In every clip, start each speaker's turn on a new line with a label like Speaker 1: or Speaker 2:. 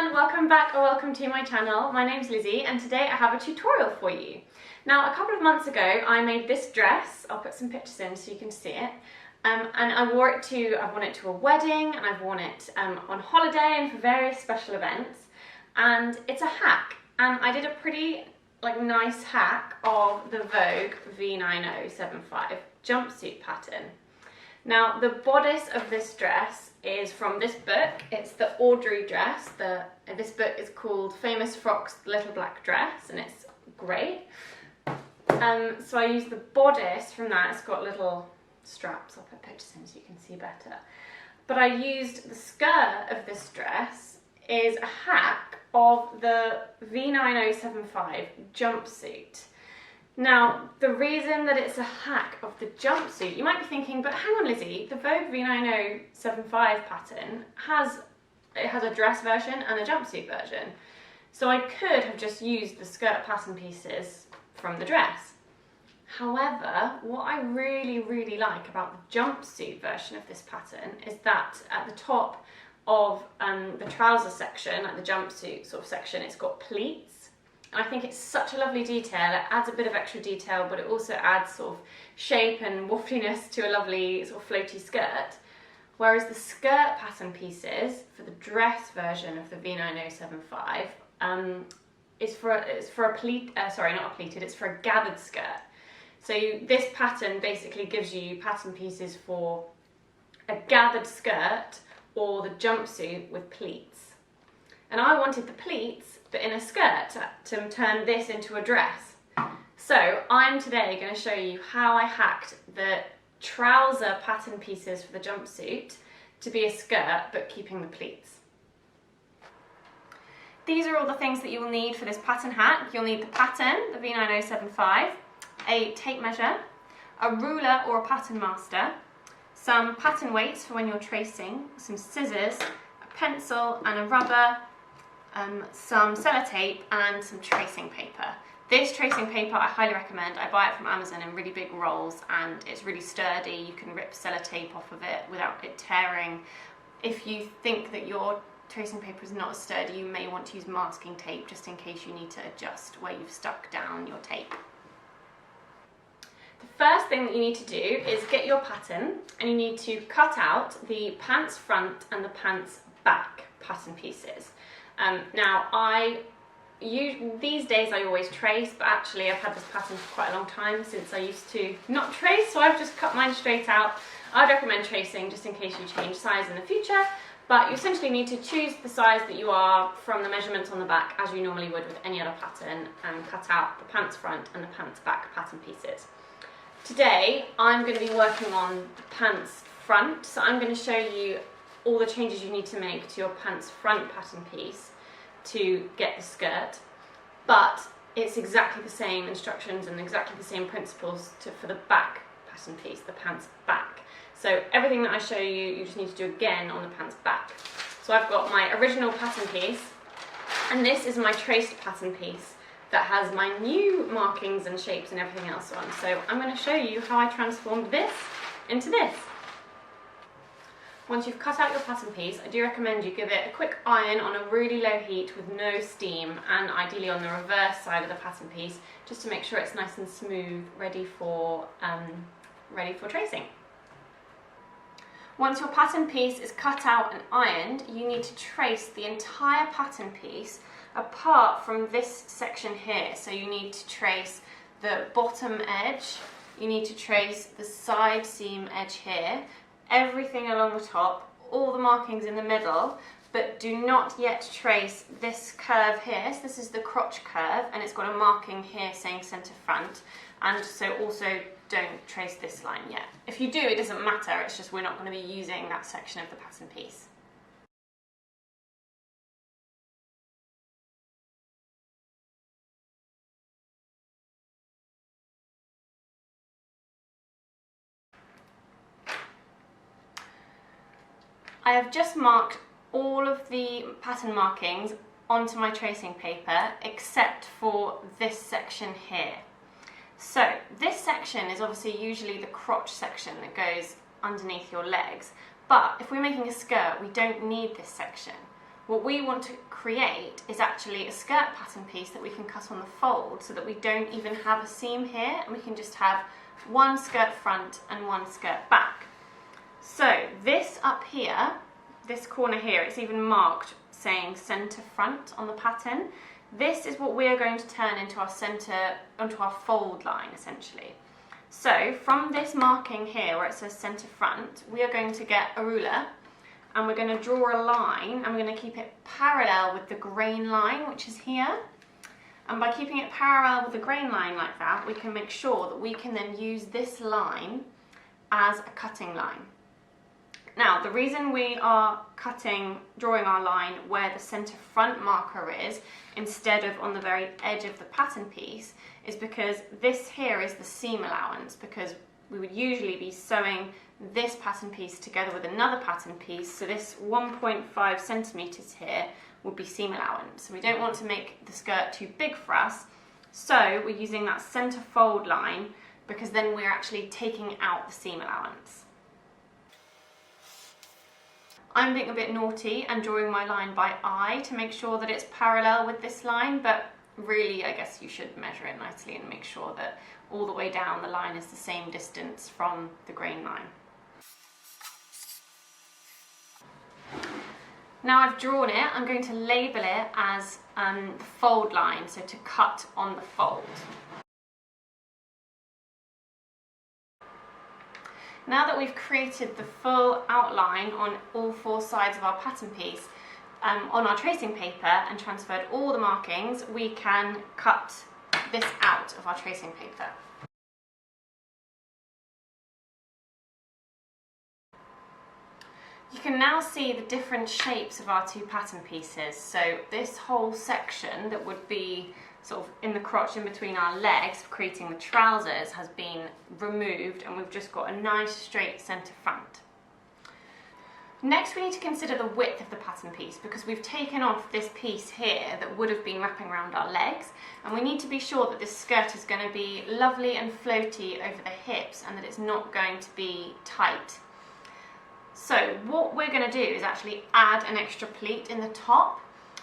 Speaker 1: everyone, welcome back or welcome to my channel. My name's Lizzie and today I have a tutorial for you. Now a couple of months ago I made this dress. I'll put some pictures in so you can see it. And I've worn it to a wedding, and I've worn it on holiday and for various special events. And it's a hack, and I did a pretty nice hack of the Vogue v9075 jumpsuit pattern. Now the bodice of this dress is from this book. It's the Audrey dress. This book is called Famous Frocks, The Little Black Dress, and it's great. So I used the bodice from that. It's got little straps. I'll put pictures in so you can see better. But I used the skirt of this dress is a hack of the v9075 jumpsuit. Now, the reason that it's a hack of the jumpsuit, you might be thinking, but hang on Lizzie, the Vogue v9075 pattern has a dress version and a jumpsuit version. So I could have just used the skirt pattern pieces from the dress. However, what I really like about the jumpsuit version of this pattern is that at the top of the trouser section, like the jumpsuit sort of section, it's got pleats. And I think it's such a lovely detail. It adds a bit of extra detail, but it also adds sort of shape and waftliness to a lovely sort of floaty skirt. Whereas the skirt pattern pieces for the dress version of the v9075 it's for a pleat. Sorry, not a pleated. It's for a gathered skirt. So this pattern basically gives you pattern pieces for a gathered skirt or the jumpsuit with pleats. And I wanted the pleats, but in a skirt, to turn this into a dress. So I'm today going to show you how I hacked the trouser pattern pieces for the jumpsuit to be a skirt, but keeping the pleats. These are all the things that you will need for this pattern hack. You'll need the pattern, the v9075, a tape measure, a ruler or a pattern master, some pattern weights for when you're tracing, some scissors, a pencil and a rubber, some sellotape and some tracing paper. This tracing paper I highly recommend. I buy it from Amazon in really big rolls and it's really sturdy. You can rip sellotape off of it without it tearing. If you think that your tracing paper is not as sturdy, you may want to use masking tape just in case you need to adjust where you've stuck down your tape. The first thing that you need to do is get your pattern, and you need to cut out the pants front and the pants back pattern pieces. Now these days I always trace, but actually I've had this pattern for quite a long time since I used to not trace, so I've just cut mine straight out. I'd recommend tracing just in case you change size in the future, but you essentially need to choose the size that you are from the measurements on the back as you normally would with any other pattern, and cut out the pants front and the pants back pattern pieces. Today I'm going to be working on the pants front, so I'm going to show you all the changes you need to make to your pants front pattern piece to get the skirt, but it's exactly the same instructions and exactly the same principles for the back pattern piece, the pants back. So everything that I show you, you just need to do again on the pants back. So I've got my original pattern piece, and this is my traced pattern piece that has my new markings and shapes and everything else on. So I'm going to show you how I transformed this into this. Once you've cut out your pattern piece, I do recommend you give it a quick iron on a really low heat with no steam, and ideally on the reverse side of the pattern piece, just to make sure it's nice and smooth, ready for tracing. Once your pattern piece is cut out and ironed, you need to trace the entire pattern piece apart from this section here. So you need to trace the bottom edge, you need to trace the side seam edge here, everything along the top, all the markings in the middle, but do not yet trace this curve here. So this is the crotch curve, and it's got a marking here saying centre front, and so also don't trace this line yet. If you do, it doesn't matter, it's just we're not going to be using that section of the pattern piece. I have just marked all of the pattern markings onto my tracing paper except for this section here. So this section is obviously usually the crotch section that goes underneath your legs, but if we're making a skirt we don't need this section. What we want to create is actually a skirt pattern piece that we can cut on the fold, so that we don't even have a seam here, and we can just have one skirt front and one skirt back. So this up here, this corner here, it's even marked saying center front on the pattern. This is what we are going to turn into our center, onto our fold line essentially. So from this marking here where it says center front, we are going to get a ruler and we're going to draw a line, and we're going to keep it parallel with the grain line, which is here. And by keeping it parallel with the grain line like that, we can make sure that we can then use this line as a cutting line. Now, the reason we are drawing our line where the center front marker is, instead of on the very edge of the pattern piece, is because this here is the seam allowance, because we would usually be sewing this pattern piece together with another pattern piece, so this 1.5 centimeters here would be seam allowance. So we don't want to make the skirt too big for us, so we're using that center fold line, because then we're actually taking out the seam allowance. I'm being a bit naughty and drawing my line by eye to make sure that it's parallel with this line, but really I guess you should measure it nicely and make sure that all the way down the line is the same distance from the grain line. Now I've drawn it, I'm going to label it as the fold line, so to cut on the fold. Now that we've created the full outline on all four sides of our pattern piece on our tracing paper and transferred all the markings, we can cut this out of our tracing paper. You can now see the different shapes of our two pattern pieces. So this whole section that would be sort of in the crotch in between our legs, creating the trousers, has been removed, and we've just got a nice straight centre front. Next, we need to consider the width of the pattern piece, because we've taken off this piece here that would have been wrapping around our legs, and we need to be sure that this skirt is going to be lovely and floaty over the hips and that it's not going to be tight. So what we're going to do is actually add an extra pleat in the top.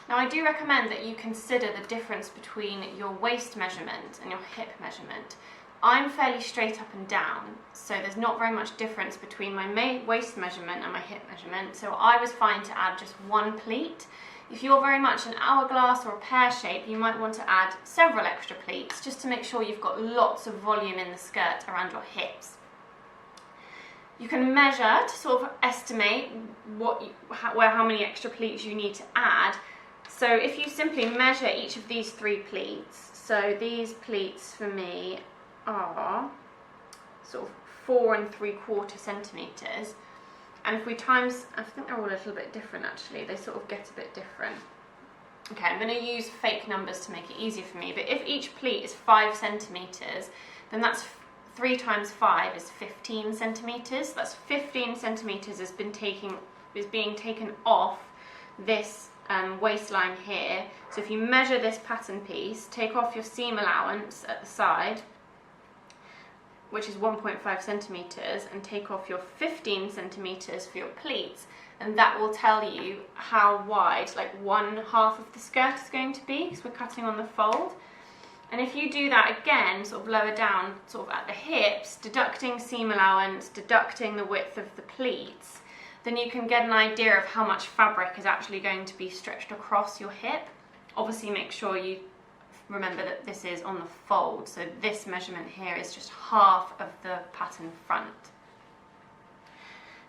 Speaker 1: Now I do recommend that you consider the difference between your waist measurement and your hip measurement. I'm fairly straight up and down, so there's not very much difference between my waist measurement and my hip measurement, so I was fine to add just one pleat. If you're very much an hourglass or a pear shape, you might want to add several extra pleats just to make sure you've got lots of volume in the skirt around your hips. You can measure to sort of estimate how many extra pleats you need to add. So if you simply measure each of these three pleats, so these pleats for me are sort of 4 3/4 centimetres, and if we times, I think they're all a little bit different actually, they sort of get a bit different. Okay, I'm going to use fake numbers to make it easier for me, but if each pleat is 5 centimetres, then that's 3 times 5 is 15 centimetres. That's 15 centimetres is being taken off this waistline here. So if you measure this pattern piece, take off your seam allowance at the side, which is 1.5 centimetres, and take off your 15 centimetres for your pleats, and that will tell you how wide, like 1/2 of the skirt is going to be, because we're cutting on the fold. And if you do that again, sort of lower down, sort of at the hips, deducting seam allowance, deducting the width of the pleats, then you can get an idea of how much fabric is actually going to be stretched across your hip. Obviously make sure you remember that this is on the fold, so this measurement here is just 1/2 of the pattern front.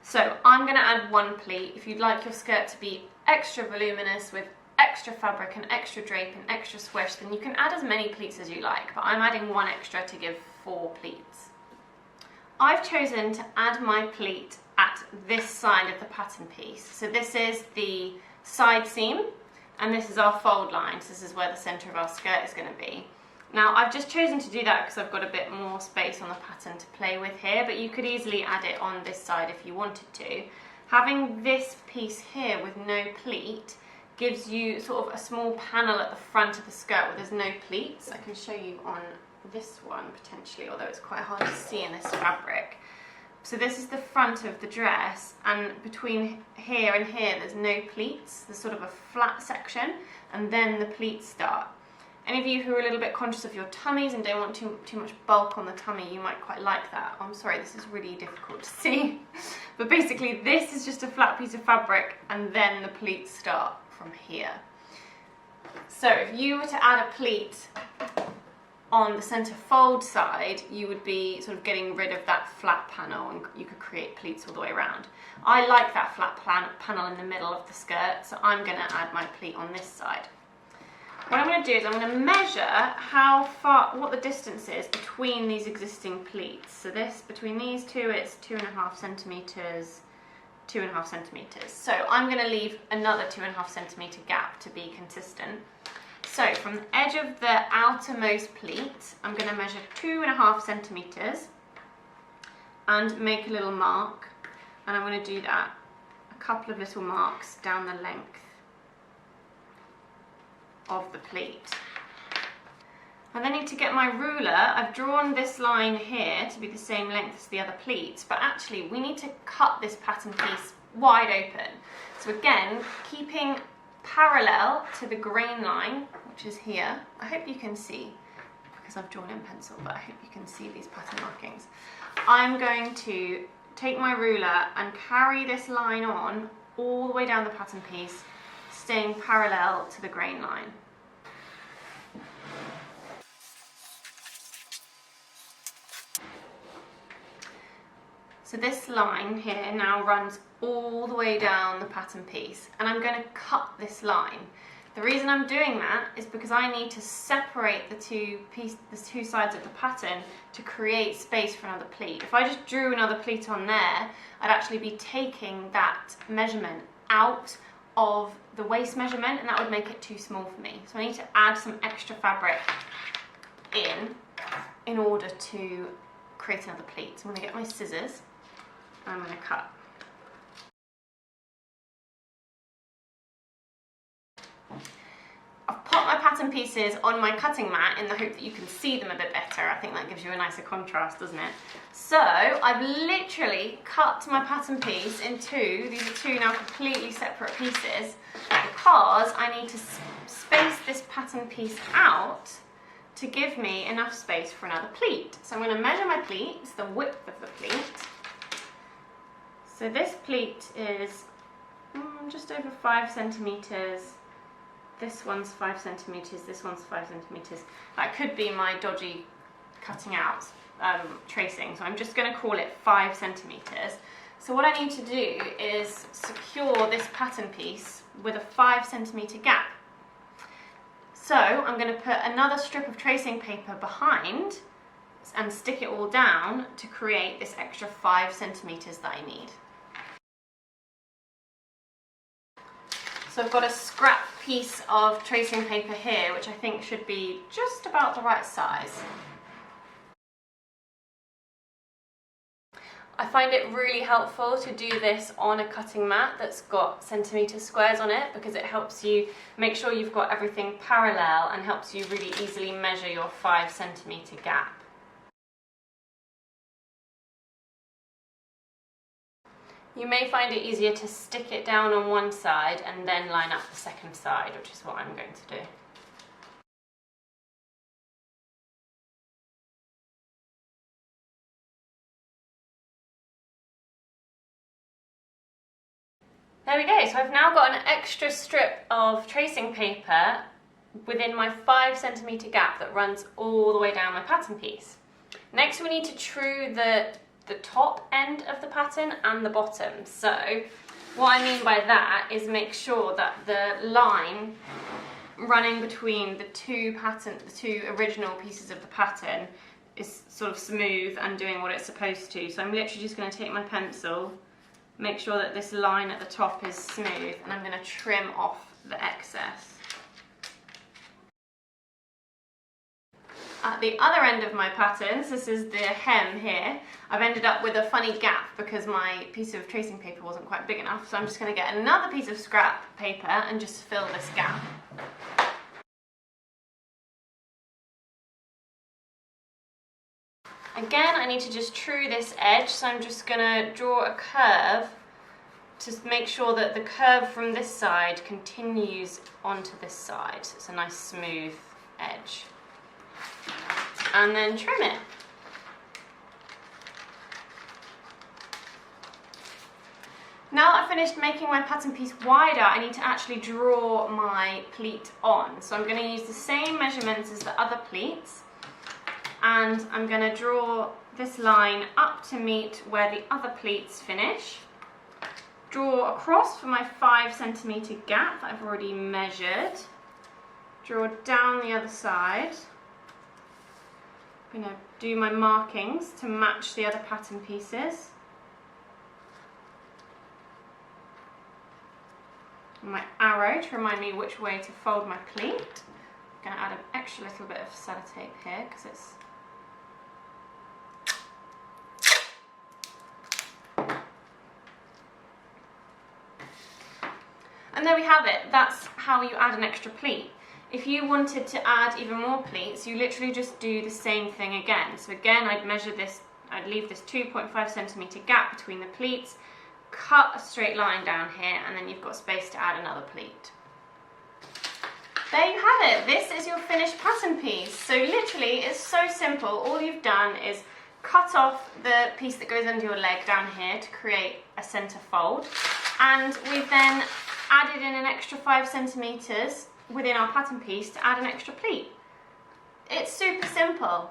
Speaker 1: So I'm going to add one pleat. If you'd like your skirt to be extra voluminous with extra fabric and extra drape and extra swish, then you can add as many pleats as you like, but I'm adding one extra to give 4 pleats. I've chosen to add my pleat at this side of the pattern piece. So this is the side seam, and this is our fold line, so this is where the centre of our skirt is going to be. Now I've just chosen to do that because I've got a bit more space on the pattern to play with here, but you could easily add it on this side if you wanted to. Having this piece here with no pleat gives you sort of a small panel at the front of the skirt where there's no pleats. I can show you on this one potentially, although it's quite hard to see in this fabric. So this is the front of the dress, and between here and here there's no pleats. There's sort of a flat section, and then the pleats start. Any of you who are a little bit conscious of your tummies and don't want too much bulk on the tummy, you might quite like that. I'm sorry, this is really difficult to see. But basically this is just a flat piece of fabric, and then the pleats start from here. So if you were to add a pleat on the centre fold side, you would be sort of getting rid of that flat panel, and you could create pleats all the way around. I like that flat panel in the middle of the skirt, so I'm going to add my pleat on this side. What I'm going to do is I'm going to measure what the distance is between these existing pleats. So this, between these two, it's 2.5 centimetres, 2.5 centimetres. So I'm going to leave another 2.5 centimetre gap to be consistent. So from the edge of the outermost pleat, I'm going to measure 2.5 centimetres and make a little mark. And I'm going to do that, a couple of little marks down the length of the pleat. I then need to get my ruler. I've drawn this line here to be the same length as the other pleats, but actually we need to cut this pattern piece wide open. So again, keeping parallel to the grain line, which is here. I hope you can see, because I've drawn in pencil, but I hope you can see these pattern markings. I'm going to take my ruler and carry this line on all the way down the pattern piece, staying parallel to the grain line. So this line here now runs all the way down the pattern piece, and I'm going to cut this line. The reason I'm doing that is because I need to separate the two sides of the pattern to create space for another pleat. If I just drew another pleat on there, I'd actually be taking that measurement out of the waist measurement, and that would make it too small for me. So I need to add some extra fabric in order to create another pleat. So I'm going to get my scissors and I'm going to cut. I've put my pattern pieces on my cutting mat in the hope that you can see them a bit better. I think that gives you a nicer contrast, doesn't it? So I've literally cut my pattern piece in two. These are two now completely separate pieces because I need to space this pattern piece out to give me enough space for another pleat. So I'm going to measure my pleat. It's the width of the pleat. So this pleat is just over 5 centimetres. This one's 5 centimetres, this one's 5 centimetres. That could be my dodgy cutting out tracing, so I'm just going to call it 5 centimetres. So what I need to do is secure this pattern piece with a 5 centimetre gap. So I'm going to put another strip of tracing paper behind and stick it all down to create this extra 5 centimetres that I need. So I've got a scrap piece of tracing paper here, which I think should be just about the right size. I find it really helpful to do this on a cutting mat that's got centimetre squares on it, because it helps you make sure you've got everything parallel and helps you really easily measure your 5 centimetre gap. You may find it easier to stick it down on one side and then line up the second side, which is what I'm going to do. There we go, so I've now got an extra strip of tracing paper within my 5 centimetre gap that runs all the way down my pattern piece. Next we need to true the top end of the pattern and the bottom. So what I mean by that is make sure that the line running between the two original pieces of the pattern is sort of smooth and doing what it's supposed to. So I'm literally just going to take my pencil, make sure that this line at the top is smooth, and I'm going to trim off the excess. At the other end of my patterns, this is the hem here, I've ended up with a funny gap because my piece of tracing paper wasn't quite big enough, so I'm just going to get another piece of scrap paper and just fill this gap. Again, I need to just true this edge, so I'm just going to draw a curve to make sure that the curve from this side continues onto this side. So it's a nice smooth edge. And then trim it. Now I've finished making my pattern piece wider, I need to actually draw my pleat on. So I'm going to use the same measurements as the other pleats, and I'm going to draw this line up to meet where the other pleats finish. Draw across for my 5 centimetre gap that I've already measured. Draw down the other side. I'm going to do my markings to match the other pattern pieces. And my arrow to remind me which way to fold my pleat. I'm going to add an extra little bit of sellotape here because it's and there we have it. That's how you add an extra pleat. If you wanted to add even more pleats, you literally just do the same thing again. So again, I'd measure this, I'd leave this 2.5 centimetre gap between the pleats, cut a straight line down here, and then you've got space to add another pleat. There you have it. This is your finished pattern piece. So literally, it's so simple. All you've done is cut off the piece that goes under your leg down here to create a centre fold, and we've then added in an extra 5 centimetres within our pattern piece to add an extra pleat. It's super simple.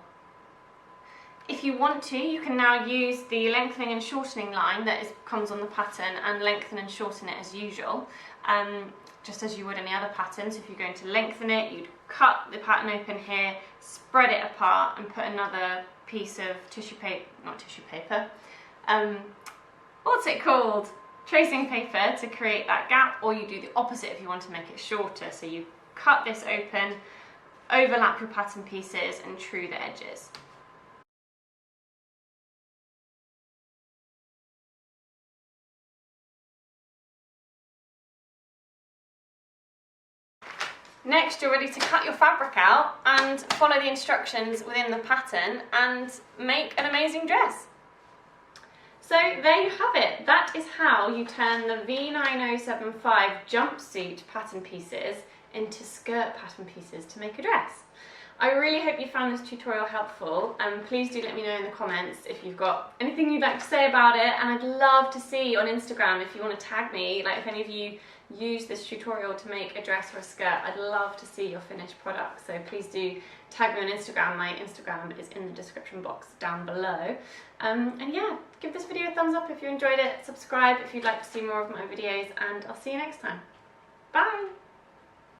Speaker 1: If you want to, you can now use the lengthening and shortening line that comes on the pattern and lengthen and shorten it as usual, just as you would any other pattern. So if you're going to lengthen it, you'd cut the pattern open here, spread it apart and put another piece of tissue paper, not tissue paper, what's it called? Tracing paper to create that gap, or you do the opposite if you want to make it shorter. So you cut this open, overlap your pattern pieces and true the edges. Next, you're ready to cut your fabric out and follow the instructions within the pattern and make an amazing dress. So there you have it. That is how you turn the v9075 jumpsuit pattern pieces into skirt pattern pieces to make a dress. I really hope you found this tutorial helpful, and please do let me know in the comments if you've got anything you'd like to say about it, and I'd love to see on Instagram if you want to tag me, like if any of you use this tutorial to make a dress or a skirt. I'd love to see your finished product, so please do tag me on Instagram. My Instagram is in the description box down below. And yeah, give this video a thumbs up if you enjoyed it, subscribe if you'd like to see more of my videos, and I'll see you next time. Bye!